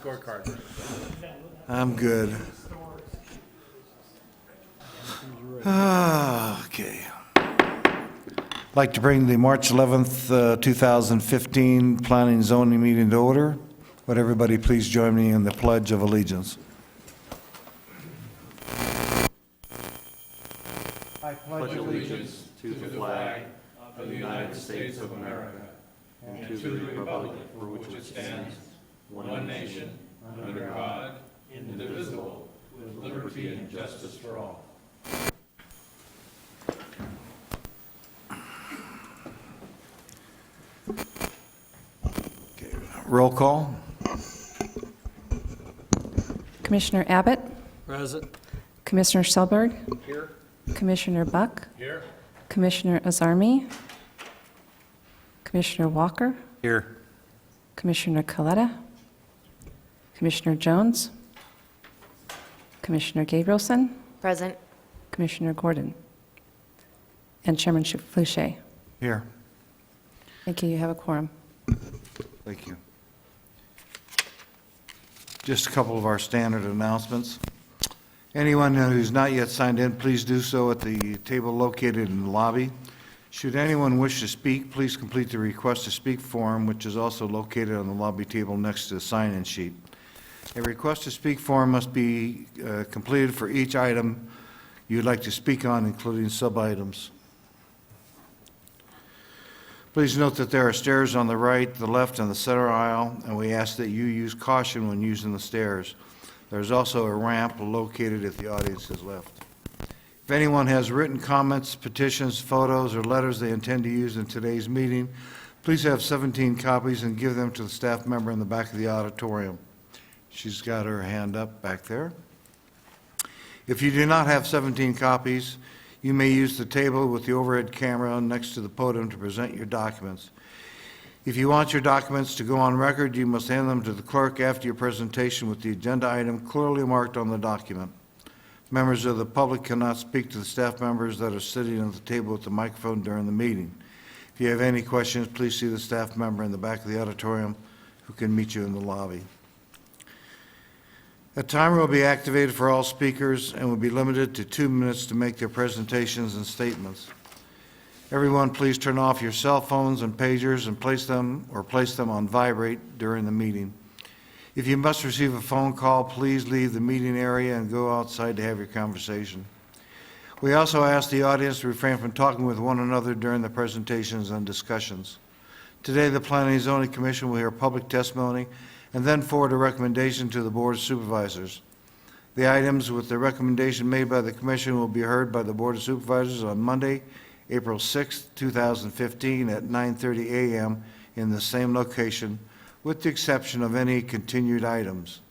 Scorecard. I'm good. Okay. I'd like to bring the March 11th, 2015 Planning and Zoning meeting to order. Would everybody please join me in the Pledge of Allegiance? I pledge allegiance to the flag of the United States of America and to the republic for which it stands, one nation, under God, indivisible, with liberty and justice for all. Okay. Roll call. Commissioner Abbott? Present. Commissioner Selberg? Here. Commissioner Buck? Here. Commissioner Azarmi? Commissioner Walker? Here. Commissioner Coletta? Commissioner Jones? Commissioner Gabrielson? Present. Commissioner Gordon? And Chairman Fouché. Here. Thank you. You have a quorum. Thank you. Just a couple of our standard announcements. Anyone who's not yet signed in, please do so at the table located in the lobby. Should anyone wish to speak, please complete the request to speak form, which is also located on the lobby table next to the sign-in sheet. A request to speak form must be completed for each item you'd like to speak on, including sub-items. Please note that there are stairs on the right, the left, and the center aisle, and we ask that you use caution when using the stairs. There's also a ramp located at the audience's left. If anyone has written comments, petitions, photos, or letters they intend to use in today's meeting, please have 17 copies and give them to the staff member in the back of the auditorium. She's got her hand up back there. If you do not have 17 copies, you may use the table with the overhead camera next to the podium to present your documents. If you want your documents to go on record, you must hand them to the clerk after your presentation with the agenda item clearly marked on the document. Members of the public cannot speak to the staff members that are sitting at the table with the microphone during the meeting. If you have any questions, please see the staff member in the back of the auditorium who can meet you in the lobby. A timer will be activated for all speakers and will be limited to 2 minutes to make their presentations and statements. Everyone, please turn off your cell phones and pagers and place them on vibrate during the meeting. If you must receive a phone call, please leave the meeting area and go outside to have your conversation. We also ask the audience to refrain from talking with one another during the presentations and discussions. Today, the Planning and Zoning Commission will hear public testimony and then forward a recommendation to the Board of Supervisors. The items with the recommendation made by the Commission will be heard by the Board of Supervisors on Monday, April 6, 2015 at 9:30 a.m. in the same location, with the exception of any continued items.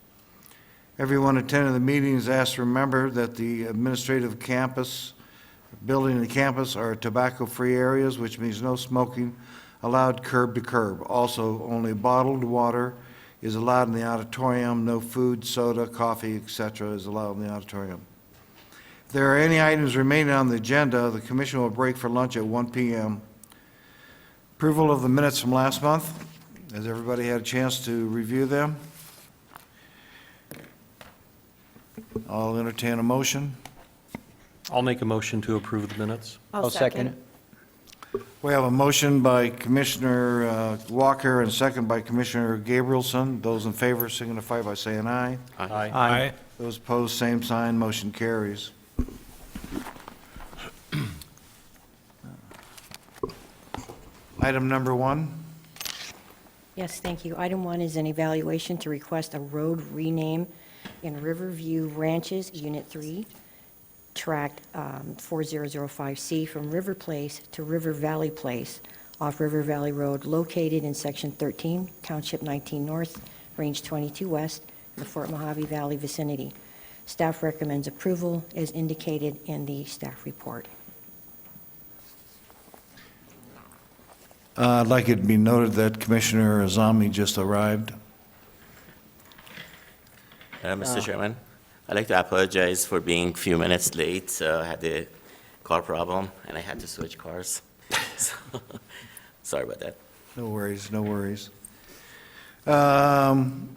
Everyone attending the meeting is asked to remember that the administrative campus, building and campus are tobacco-free areas, which means no smoking allowed curb to curb. Also, only bottled water is allowed in the auditorium. No food, soda, coffee, etc. is allowed in the auditorium. If there are any items remaining on the agenda, the commission will break for lunch at 1 p.m. Approval of the minutes from last month. Has everybody had a chance to review them? I'll entertain a motion. I'll make a motion to approve the minutes. I'll second. We have a motion by Commissioner Walker and a second by Commissioner Gabrielson. Those in favor signify by saying aye. Aye. Those opposed, same sign, motion carries. Item number 1. Yes, thank you. Item 1 is an evaluation to request a road rename in Riverview Ranches, Unit 3, Tract 4005C from River Place to River Valley Place off River Valley Road, located in Section 13, Township 19 North, Range 22 West, in the Fort Mohave Valley vicinity. Staff recommends approval as indicated in the staff report. I'd like it to be noted that Commissioner Azami just arrived. Mr. Chairman, I'd like to apologize for being a few minutes late. I had a car problem, and I had to switch cars. So, sorry about that. No worries, no worries.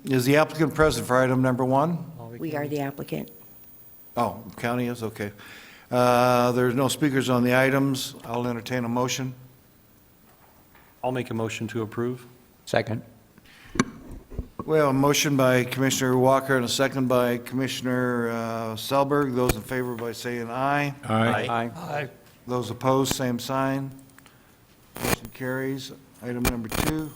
Is the applicant present for item number 1? We are the applicant. Oh, county is, okay. There's no speakers on the items. I'll entertain a motion. I'll make a motion to approve. Second. We have a motion by Commissioner Walker and a second by Commissioner Selberg. Those in favor by saying aye. Aye. Those opposed, same sign. Motion carries. Item number 2.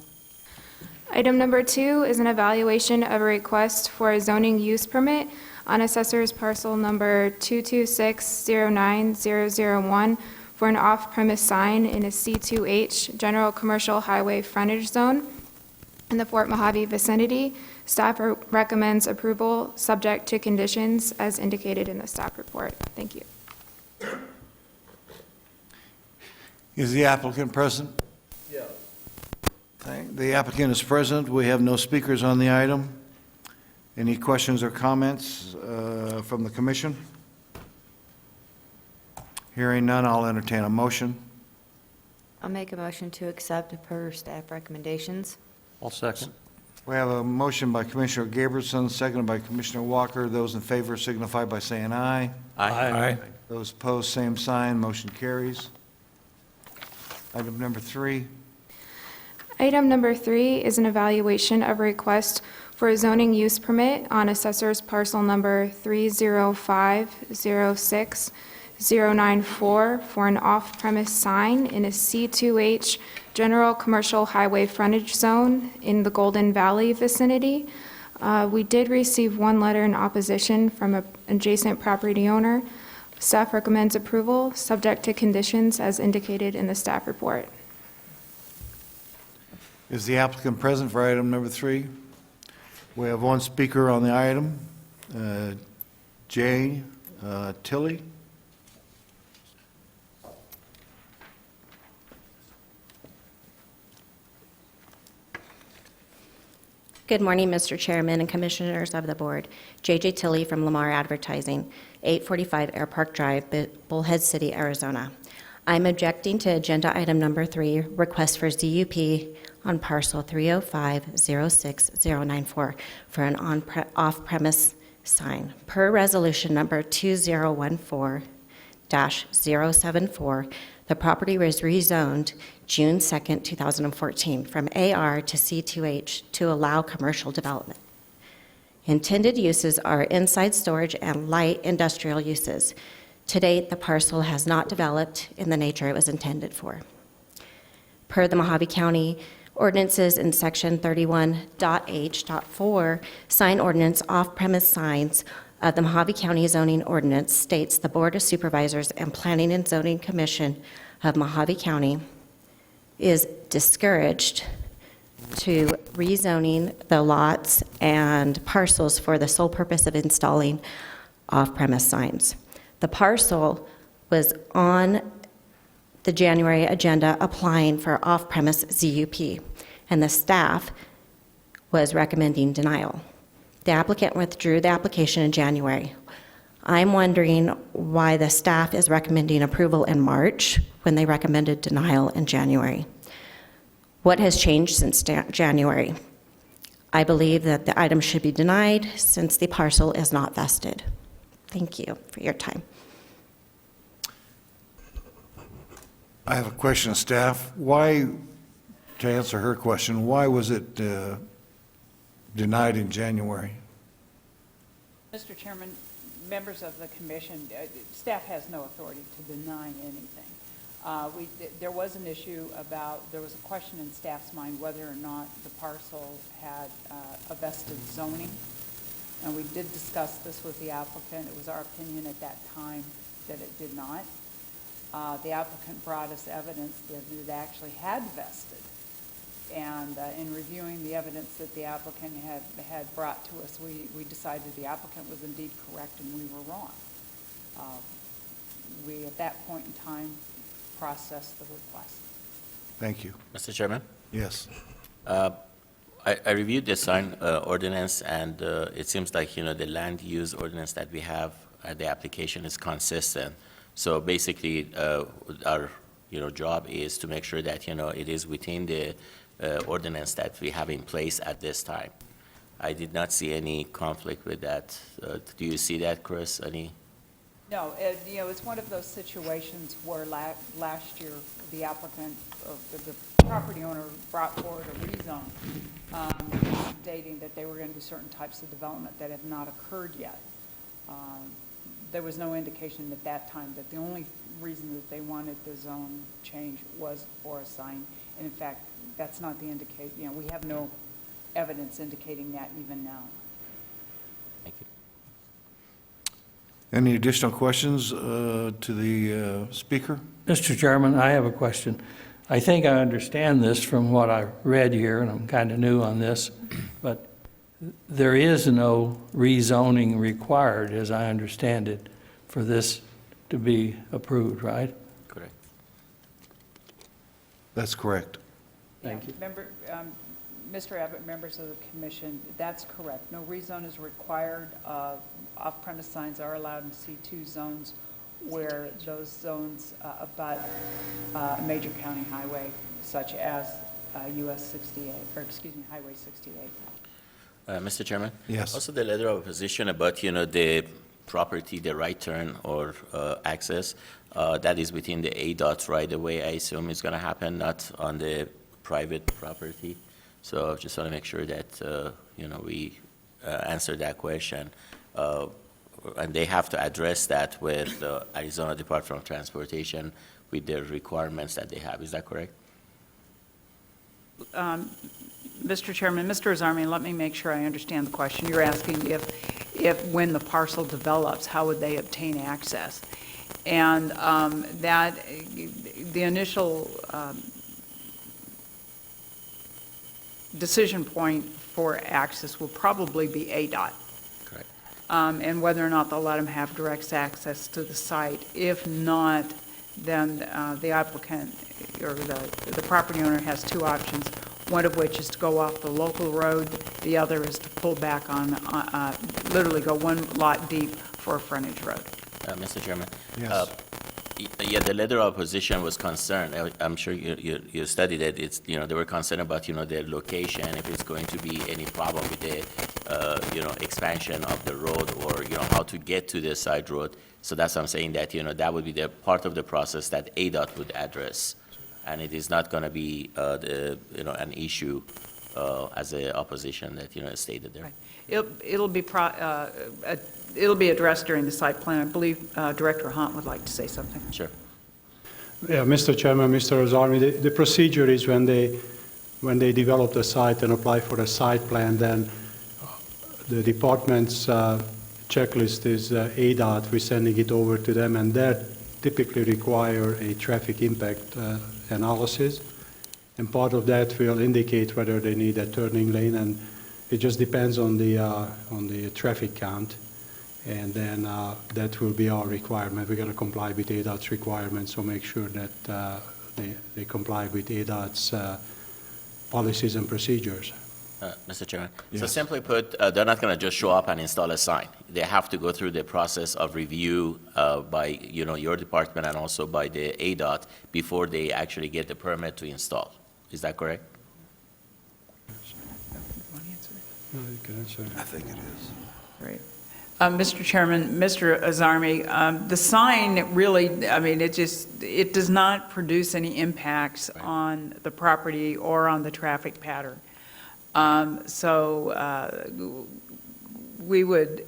Item number 2 is an evaluation of a request for a zoning use permit on assessor's parcel number 226090001 for an off-premise sign in a C2H general commercial highway frontage zone in the Fort Mohave vicinity. Staff recommends approval, subject to conditions as indicated in the staff report. Thank you. Is the applicant present? Yes. The applicant is present. We have no speakers on the item. Any questions or comments from the commission? Hearing none, I'll entertain a motion. I'll make a motion to accept per staff recommendations. I'll second. We have a motion by Commissioner Gabrielson, seconded by Commissioner Walker. Those in favor signify by saying aye. Aye. Those opposed, same sign. Motion carries. Item number 3. Item number 3 is an evaluation of a request for a zoning use permit on assessor's parcel number 30506-094 for an off-premise sign in a C2H general commercial highway frontage zone in the Golden Valley vicinity. We did receive one letter in opposition from an adjacent property owner. Staff recommends approval, subject to conditions as indicated in the staff report. Is the applicant present for item number 3? We have one speaker on the item, Jay Tilley. Good morning, Mr. Chairman and Commissioners of the Board. J.J. Tilley from Lamar Advertising, 845 Air Park Drive, Bullhead City, Arizona. I'm objecting to agenda item number 3, request for ZUP on parcel 30506-094 for an off-premise sign. Per resolution number 2014-074, the property was rezoned June 2nd, 2014, from AR to C2H to allow commercial development. Intended uses are inside storage and light industrial uses. To date, the parcel has not developed in the nature it was intended for. Per the Mohave County ordinances in section 31.H.4, sign ordinance off-premise signs of the Mohave County zoning ordinance states the Board of Supervisors and Planning and Zoning Commission of Mohave County is discouraged to rezoning the lots and parcels for the sole purpose of installing off-premise signs. The parcel was on the January agenda applying for off-premise ZUP, and the staff was recommending denial. The applicant withdrew the application in January. I'm wondering why the staff is recommending approval in March when they recommended denial in January. What has changed since January? I believe that the item should be denied since the parcel is not vested. Thank you for your time. I have a question of staff. Why, to answer her question, why was it denied in January? Mr. Chairman, members of the commission, staff has no authority to deny anything. There was an issue about, there was a question in staff's mind whether or not the parcel had a vested zoning. And we did discuss this with the applicant. It was our opinion at that time that it did not. The applicant brought us evidence that it actually had vested. And in reviewing the evidence that the applicant had brought to us, we decided the applicant was indeed correct and we were wrong. We, at that point in time, processed the request. Thank you. Mr. Chairman? Yes. I reviewed the sign ordinance, and it seems like, the land use ordinance that we have, the application is consistent. So basically, our, job is to make sure that, it is within the ordinance that we have in place at this time. I did not see any conflict with that. Do you see that, Chris? Any? No, it's one of those situations where last year the applicant, or the property owner brought forward a rezone stating that they were going to do certain types of development that have not occurred yet. There was no indication at that time that the only reason that they wanted the zone change was for a sign. And in fact, that's not the indicate, we have no evidence indicating that even now. Thank you. Any additional questions to the speaker? Mr. Chairman, I have a question. I think I understand this from what I read here, and I'm kind of new on this, but there is no rezoning required, as I understand it, for this to be approved, right? Correct. That's correct. Thank you. Mr. Abbott, members of the commission, that's correct. No rezone is required. Off-premise signs are allowed in C2 zones where those zones abut a major county highway, such as US 68, or excuse me, Highway 68. Mr. Chairman? Yes. Also, the letter of opposition about, the property, the right turn or access, that is within the ADOT right away, I assume is going to happen, not on the private property. So I just want to make sure that, we answer that question. And they have to address that with the Arizona Department of Transportation with the requirements that they have. Is that correct? Mr. Chairman, Mr. Azarmian, let me make sure I understand the question. You're asking if when the parcel develops, how would they obtain access? And that the initial decision point for access will probably be ADOT. Correct. And whether or not they'll let them have direct access to the site. If not, then the applicant or the property owner has two options, one of which is to go off the local road, the other is to pull back on, literally go one lot deep for a frontage road. Mr. Chairman? Yes. Yeah, the letter of opposition was concerned. I'm sure you studied it. It's, they were concerned about, the location, if it's going to be any problem with the, expansion of the road or, how to get to the side road. So that's what I'm saying that, that would be the part of the process that ADOT would address. And it is not going to be, an issue as an opposition that, is stated there. Right. It'll be addressed during the site plan. I believe Director Hunt would like to say something. Sure. Yeah, Mr. Chairman, Mr. Azarmi, the procedure is when they develop the site and apply for a site plan, then the department's checklist is ADOT. We're sending it over to them, and that typically require a traffic impact analysis. And part of that will indicate whether they need a turning lane, and it just depends on the traffic count. And then that will be our requirement. We're going to comply with ADOT's requirements, so make sure that they comply with ADOT's policies and procedures. Mr. Chairman, so Yes. simply put, they're not going to just show up and install a sign. They have to go through the process of review by, your department and also by the ADOT before they actually get the permit to install. Is that correct? No, you can answer. I think it is. Right. Mr. Chairman, Mr. Azarmi, the sign really, I mean, it does not produce any impacts on the property or on the traffic pattern. So we would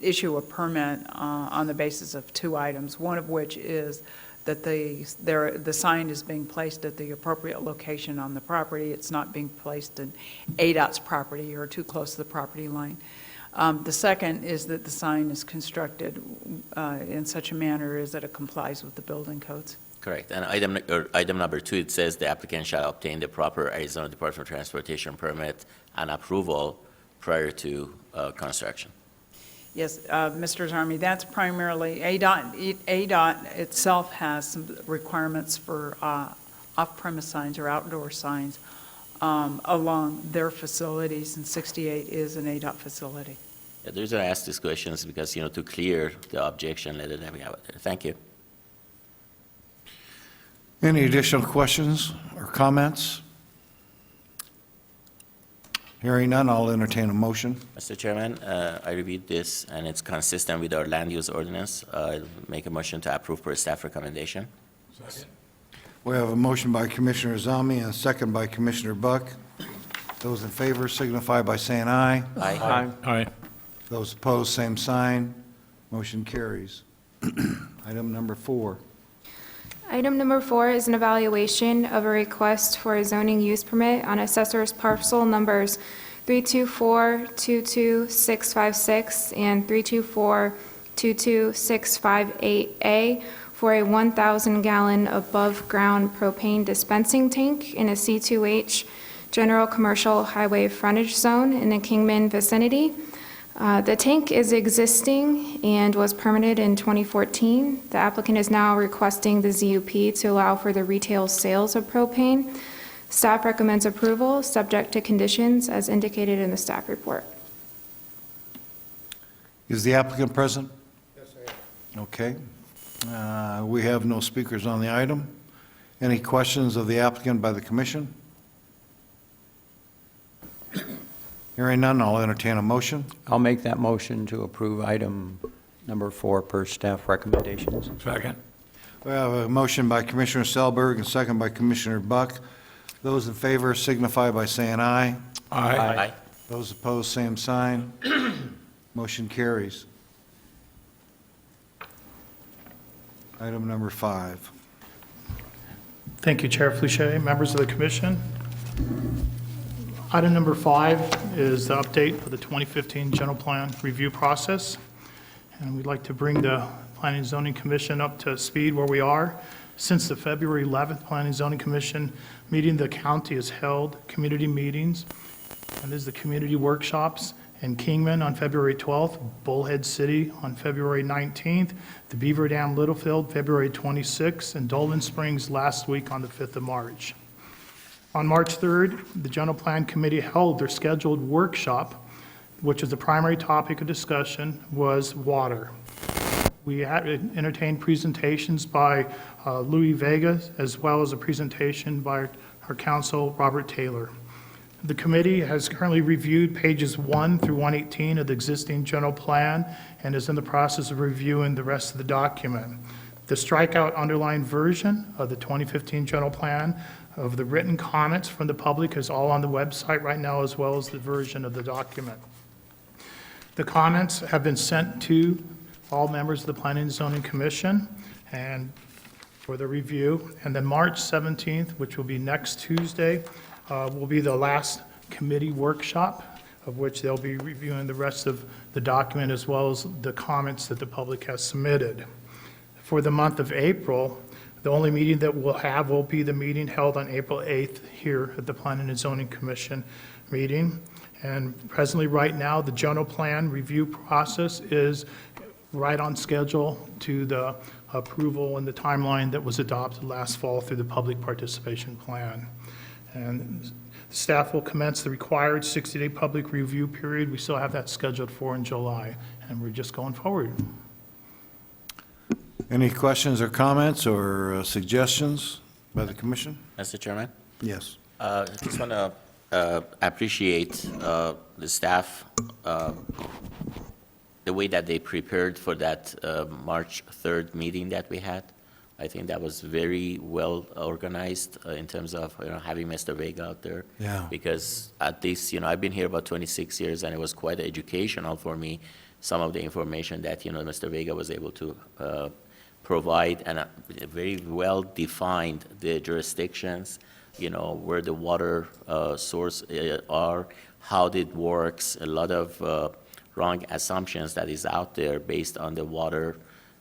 issue a permit on the basis of two items, one of which is that the sign is being placed at the appropriate location on the property. It's not being placed in ADOT's property or too close to the property line. The second is that the sign is constructed in such a manner as that it complies with the building codes. Correct. And item number 2, it says the applicant shall obtain the proper Arizona Department of Transportation permit and approval prior to construction. Yes, Mr. Zarmi, that's primarily, ADOT itself has some requirements for off-premise signs or outdoor signs along their facilities, and 68 is an ADOT facility. Yeah, the reason I ask these questions is because, to clear the objection, let it have it there. Thank you. Any additional questions or comments? Hearing none, I'll entertain a motion. Mr. Chairman, I reviewed this, and it's consistent with our land use ordinance. I'll make a motion to approve per staff recommendation. We have a motion by Commissioner Zami and a second by Commissioner Buck. Those in favor signify by saying aye. Aye. Aye. Those opposed, same sign. Motion carries. Item number 4. Item number 4 is an evaluation of a request for a zoning use permit on assessor's parcel numbers 324-22656 and 324-22658A for a 1,000-gallon above-ground propane dispensing tank in a C2H general commercial highway frontage zone in the Kingman vicinity. The tank is existing and was permitted in 2014. The applicant is now requesting the ZUP to allow for the retail sales of propane. Staff recommends approval, subject to conditions as indicated in the staff report. Is the applicant present? Yes, I am. Okay. We have no speakers on the item. Any questions of the applicant by the commission? Hearing none, I'll entertain a motion. I'll make that motion to approve item number 4 per staff recommendations. Second. We have a motion by Commissioner Selberg and second by Commissioner Buck. Those in favor signify by saying aye. Aye. Those opposed, same sign. Motion carries. Item number 5. Thank you, Chair Fluchet, members of the commission. Item number 5 is the update for the 2015 general plan review process. And we'd like to bring the Planning and Zoning Commission up to speed where we are. Since the February 11th Planning and Zoning Commission meeting, the county has held community meetings. And this is the community workshops in Kingman on February 12th, Bullhead City on February 19th, the Beaver Dam Littlefield February 26th, and Dolan Springs last week on the 5th of March. On March 3rd, the General Plan Committee held their scheduled workshop, which is the primary topic of discussion was water. We had entertained presentations by Louis Vega, as well as a presentation by our counsel, Robert Taylor. The committee has currently reviewed pages 1 through 118 of the existing general plan and is in the process of reviewing the rest of the document. The strikeout underlined version of the 2015 general plan of the written comments from the public is all on the website right now, as well as the version of the document. The comments have been sent to all members of the Planning and Zoning Commission and for the review. And then March 17th, which will be next Tuesday, will be the last committee workshop, of which they'll be reviewing the rest of the document as well as the comments that the public has submitted. For the month of April, the only meeting that we'll have will be the meeting held on April 8th here at the Planning and Zoning Commission meeting. And presently, right now, the general plan review process is right on schedule to the approval and the timeline that was adopted last fall through the public participation plan. And staff will commence the required 60-day public review period. We still have that scheduled for in July, and we're just going forward. Any questions or comments or suggestions by the commission? Mr. Chairman? Yes. I just want to appreciate the staff, the way that they prepared for that March 3rd meeting that we had. I think that was very well organized in terms of having Mr. Vega out there. Yeah. Because at least, I've been here about 26 years, and it was quite educational for me, some of the information that, Mr. Vega was able to provide, and very well defined the jurisdictions, where the water source are, how it works, a lot of wrong assumptions that is out there based on the water.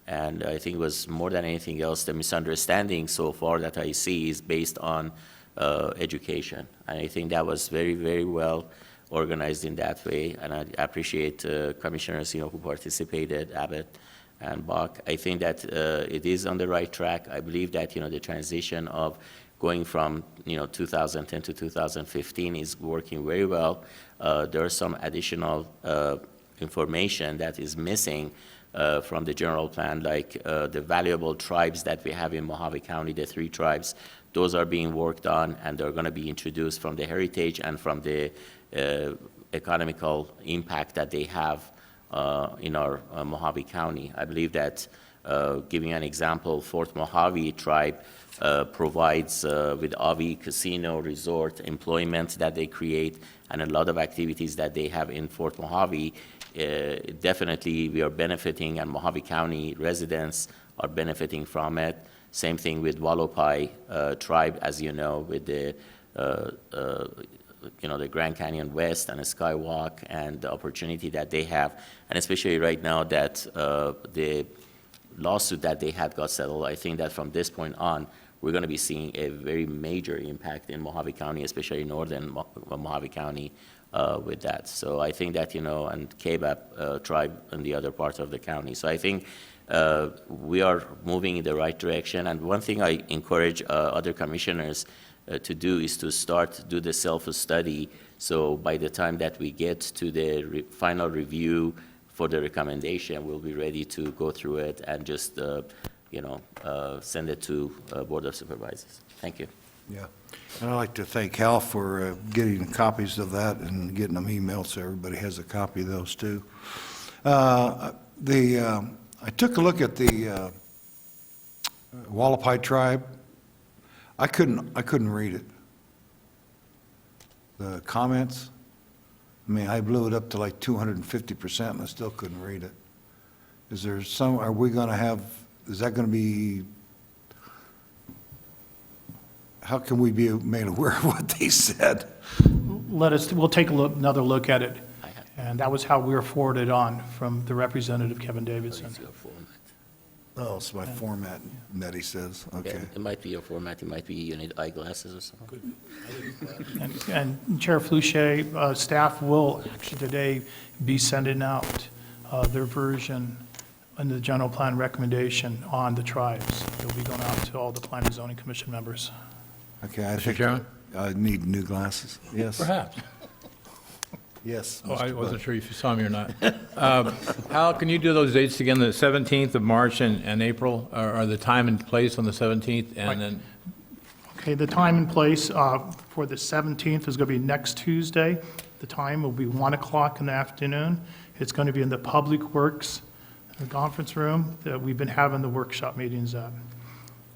And I think it was more than anything else, the misunderstanding so far that I see is based on education. And I think that was very, very well organized in that way. And I appreciate commissioners, who participated, Abbott and Bach. I think that it is on the right track. I believe that, the transition of going from, 2010 to 2015 is working very well. There are some additional information that is missing from the general plan, like the valuable tribes that we have in Mohave County, the 3 tribes. Those are being worked on, and they're going to be introduced from the heritage and from the economical impact that they have in our Mohave County. I believe that, giving an example, Fort Mohave tribe provides with RV, casino, resort, employment that they create, and a lot of activities that they have in Fort Mohave. Definitely we are benefiting, and Mohave County residents are benefiting from it. Same thing with Walopai tribe, as you know, with the the Grand Canyon West and a Skywalk and the opportunity that they have, and especially right now that the lawsuit that they had got settled. I think that from this point on, we're going to be seeing a very major impact in Mohave County, especially northern Mohave County, with that. So I think that, and Kabab tribe in the other parts of the county. So I think we are moving in the right direction. And one thing I encourage other commissioners to do is to do the self-study. So by the time that we get to the final review for the recommendation, we'll be ready to go through it and just, send it to Board of Supervisors. Thank you. Yeah. And I'd like to thank Hal for getting copies of that and getting them emailed so everybody has a copy of those too. I took a look at the Walapai tribe. I couldn't read it. The comments, I mean, I blew it up to like 250% and I still couldn't read it. Is there are we going to have, is that going to be, how can we be made aware of what they said? We'll take another look at it. And that was how we were forwarded on from the representative, Kevin Davidson. Oh, it's my format, Nettie says, okay. Yeah, it might be your format, it might be you need eyeglasses or something. And Chair Fluchet, staff will actually today be sending out their version and the general plan recommendation on the tribes. It'll be going out to all the Planning and Zoning Commission members. Okay, I Mr. think Chairman? I need new glasses. Yes. Perhaps. Yes. Oh, I Mr. wasn't Buck. sure if you saw me or not. Hal, can you do those dates again, the 17th of March and April, or the time and place on the 17th, Right. and then, Okay, the time and place for the 17th is going to be next Tuesday. The time will be 1 o'clock in the afternoon. It's going to be in the Public Works conference room that we've been having the workshop meetings at.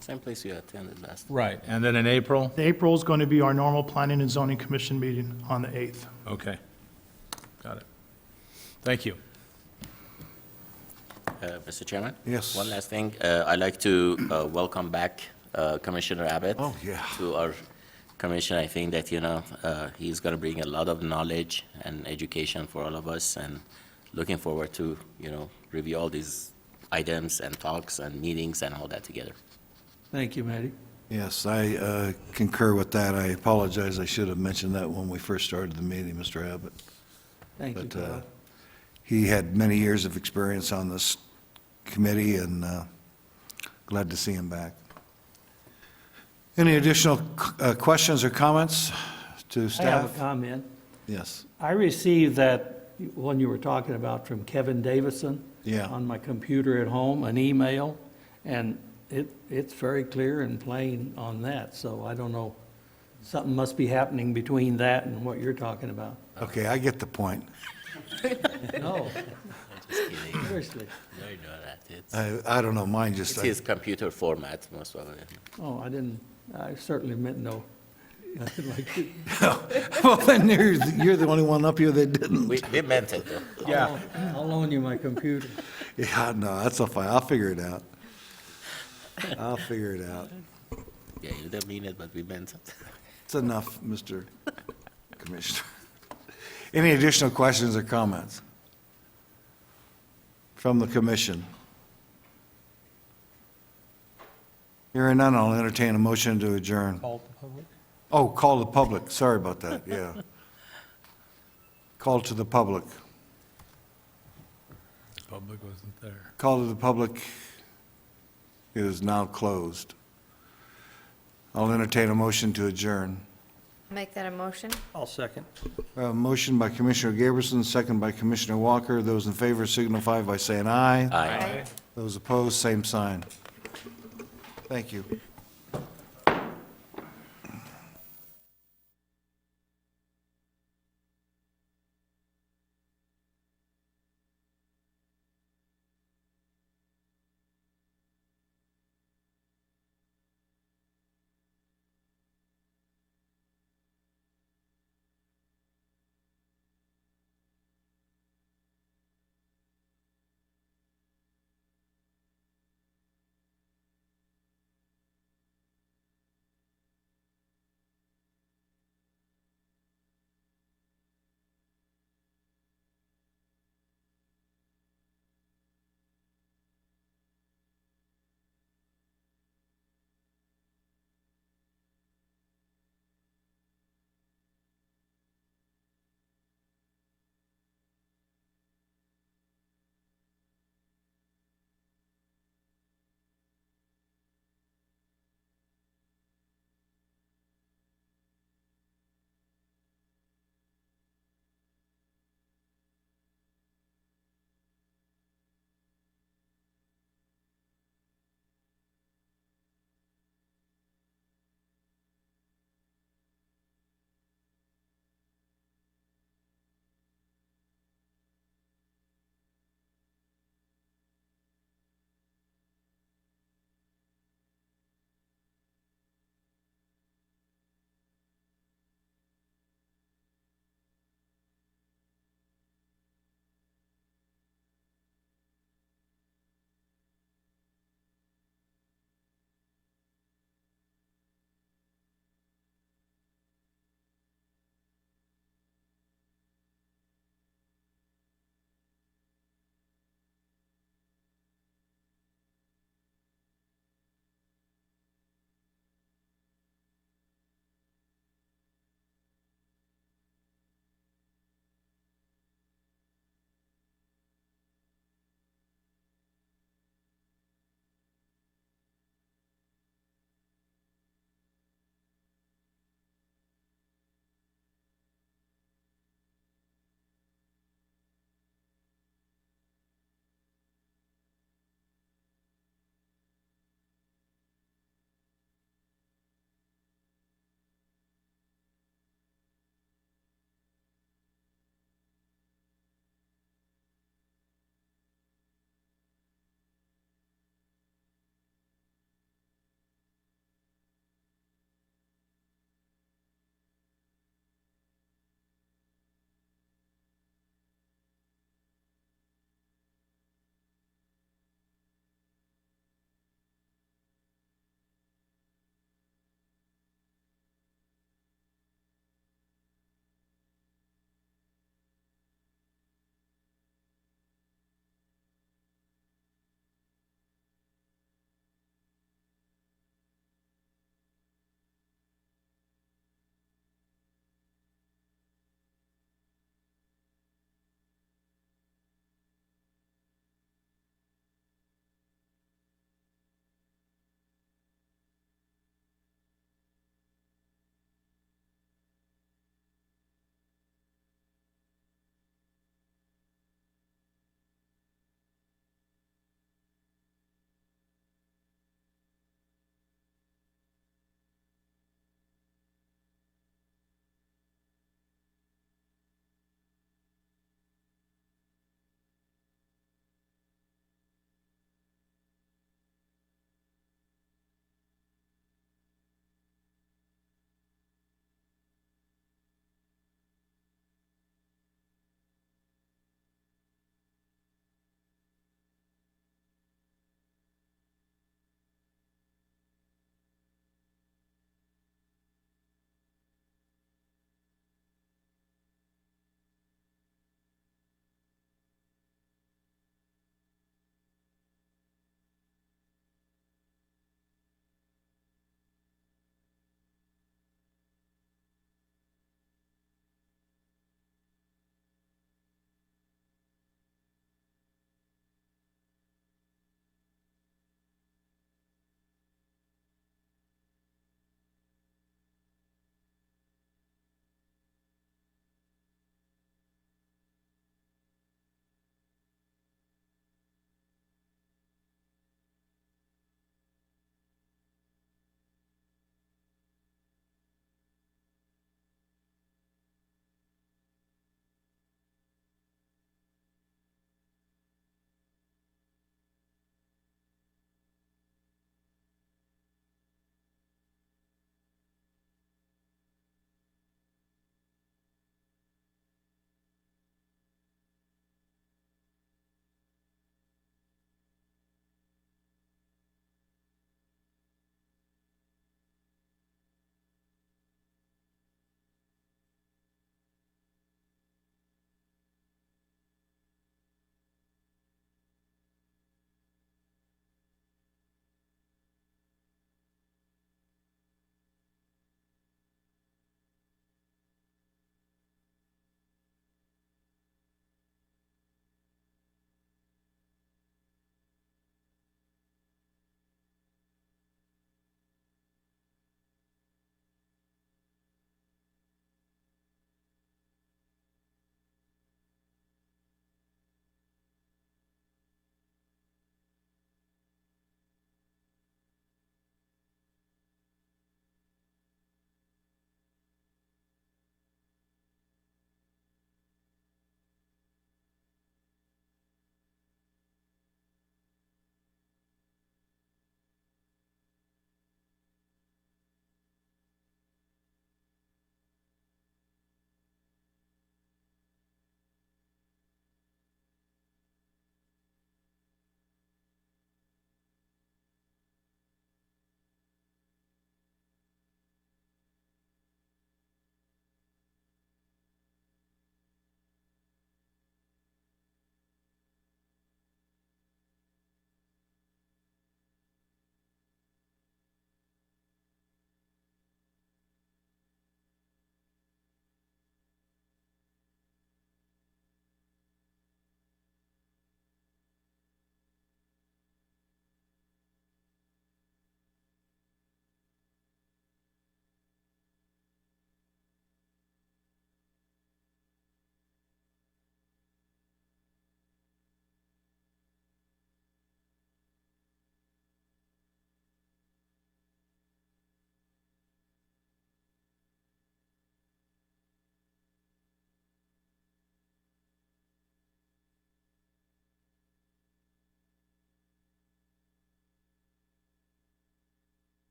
Same place you attended last time. right, and then in April? April is going to be our normal Planning and Zoning Commission meeting on the 8th. Okay, got it. Thank you. Mr. Chairman? Yes. One last thing. I'd like to welcome back Commissioner Abbott Oh, yeah. to our commission. I think that, he's going to bring a lot of knowledge and education for all of us, and looking forward to, review all these items and talks and meetings and all that together. Thank you, Matty. Yes, I concur with that. I apologize, I should have mentioned that when we first started the meeting, Mr. Abbott. Thank you, But Carl. he had many years of experience on this committee, and glad to see him back. Any additional questions or comments to I have staff? a comment. Yes. I received that one you were talking about from Kevin Davison. Yeah. On my computer at home, an email, and it's very clear and plain on that, so I don't know. Something must be happening between that and what you're talking about. Okay, I get the point. No, Just kidding. seriously. No, you know that. It's I don't know, mine just, it's his computer format, most of it. Oh, I certainly meant no. Nothing like it. well, then you're the only one up here that didn't. We meant it, though. I'll loan you my computer. Yeah, no, that's all fine. I'll figure it out. I'll figure it out. Yeah, you didn't mean it, but we meant it. It's enough, Mr. Commissioner. Any additional questions or comments from the commission? Hearing none, I'll entertain a motion to adjourn. Call the public? Oh, call the public. Sorry about that, yeah. Call to the public. Public wasn't there. Call to the public is now closed. I'll entertain a motion to adjourn. Make that a motion? I'll second. Motion by Commissioner Gaberson, second by Commissioner Walker. Those in favor signify by saying aye. Aye. Those opposed, same sign. Thank you.